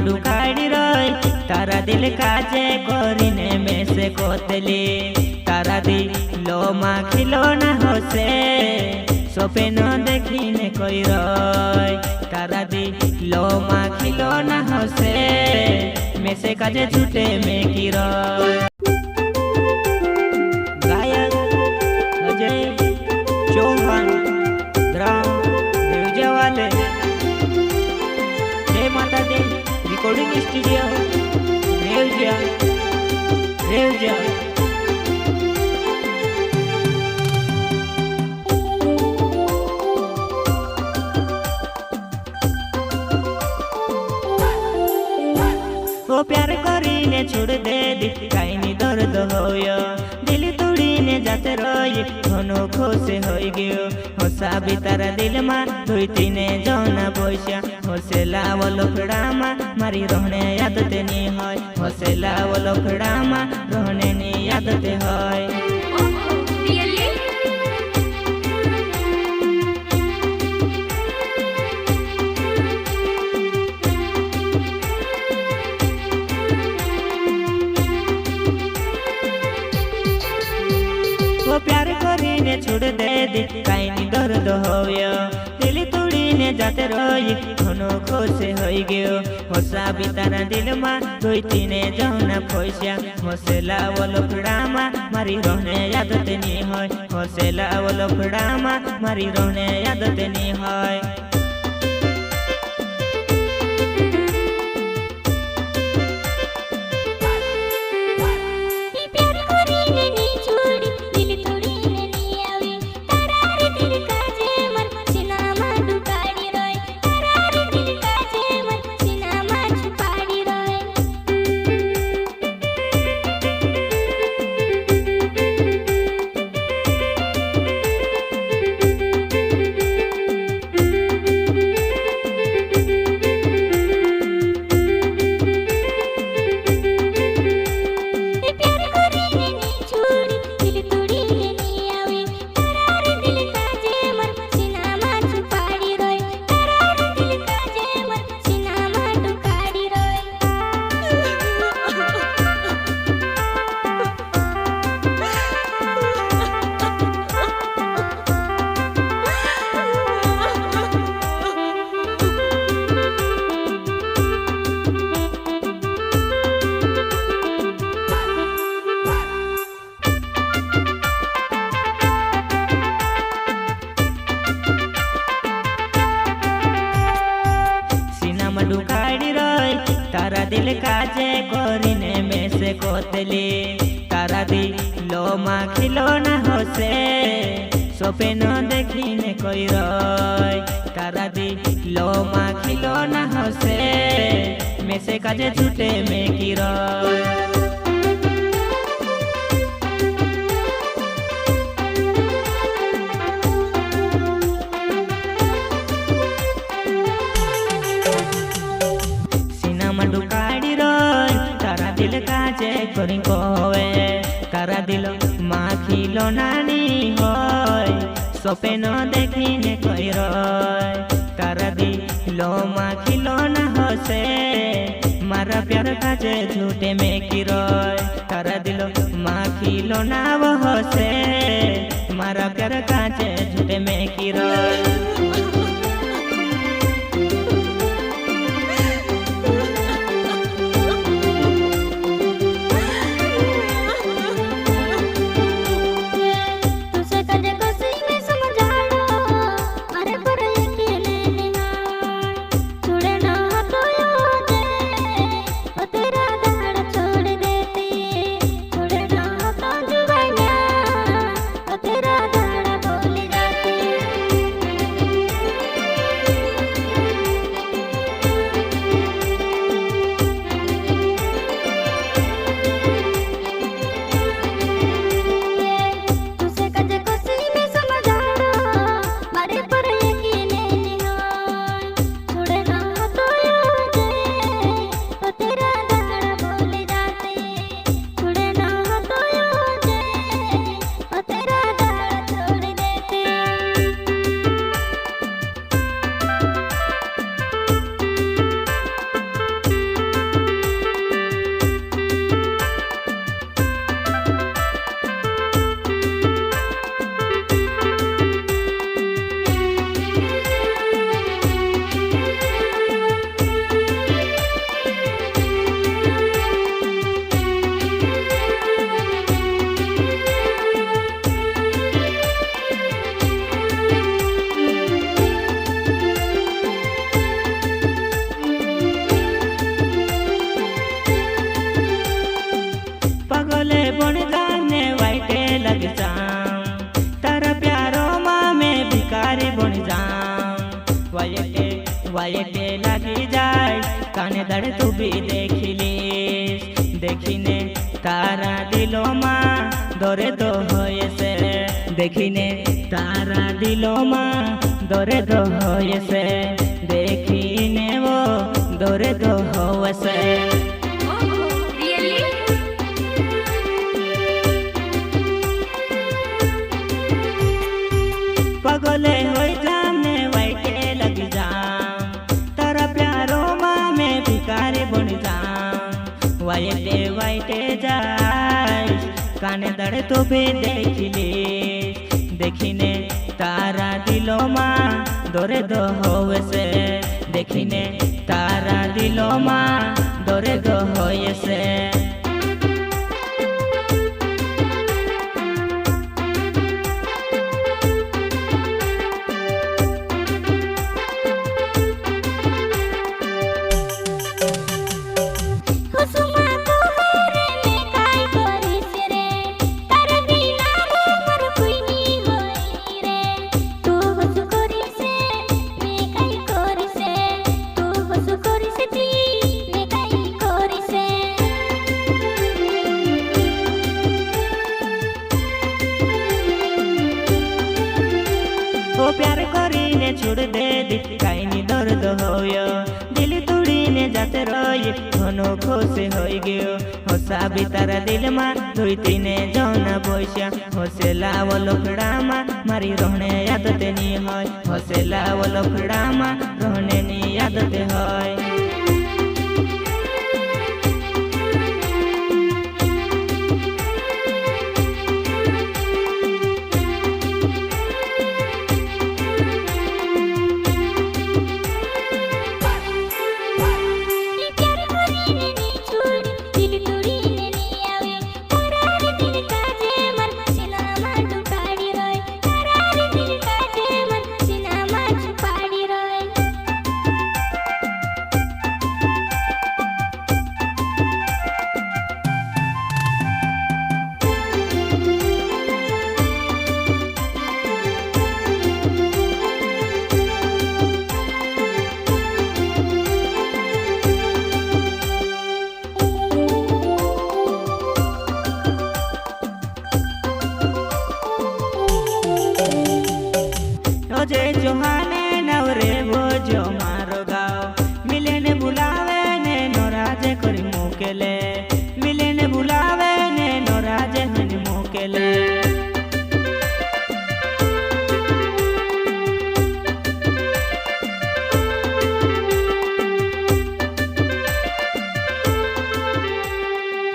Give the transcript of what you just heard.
डुकाड़ी रही तारा दिल काजे करीने में से कोतली तारा दिलो माँ खिलौना होसे सोपे न देखीने कोई रही तारा दिलो माँ खिलौना होसे में से काजे झूठे में की रही गायक अजय चौहान ग्राम देवजावाले जय माता दी रिकॉर्डिंग स्टूडियो रेवजा वो प्यार करीने छोड़ दे दी काई नी दर्द होयो दिल तोड़ीने जाते रही घनो खोसे होई गयो होसा भी तारा दिल मा दुई तीने जौना पैसा होसे लावो लफड़ामा मारी रहने आदते नी होय होसे लावो लफड़ामा रहने नी आदते होय प्यार करीने छोड़ दे दी काई नी दर्द होयो दिल तोड़ीने जाते रही घनो खोसे होई गयो होसा भी तारा दिल मा दुई तीने जौना पैसा होसे लावो लफड़ामा मारी रहने आदते नी होय होसे लावो लफड़ामा मारी रहने आदते नी होय डुकाड़ी रही तारा दिल काजे करीने में से कोतली तारा दिलो माँ खिलौना होसे सोपे न देखीने कोई रही तारा दिलो माँ खिलौना होसे में से काजे झूठे में की रही डुकाड़ी रही तारा दिल काजे करी कोवे तारा दिलो माँ खिलौना नी होय सोपे न देखीने कोई रही तारा दिलो माँ खिलौना होसे मारा प्यार काजे झूठे में की रही तारा दिलो माँ खिलौना वो होसे मारा प्यार काजे झूठे में की रही दाड़े तू भी देखिलिस देखिने तारा दिलो मा दरे दो होए से देखिने तारा दिलो मा दरे दो होए से देखिने वो दरे दो होए से पगले होई जाने वाइटे लग जाम तारा प्यारो माँ में भिखारी बन जाम वाइटे वाइटे जाए काने दड़े तो भी देखिले देखिने तारा दिलो माँ दरे दो होए से देखिने तारा दिलो माँ दरे दो होए से ओ प्यार करीने छोड़ दे दी काई नी दर्द होयो दिल तोड़ीने जाते रही घनो खुश होई गयो होसा भी तारा दिल मा दुई तीने जौना बोइसा होसे लावो लोखड़ा मा मारी रहने आदत नी होय होसे लावो लोखड़ा मा रहने नी आदत होय जय जोहान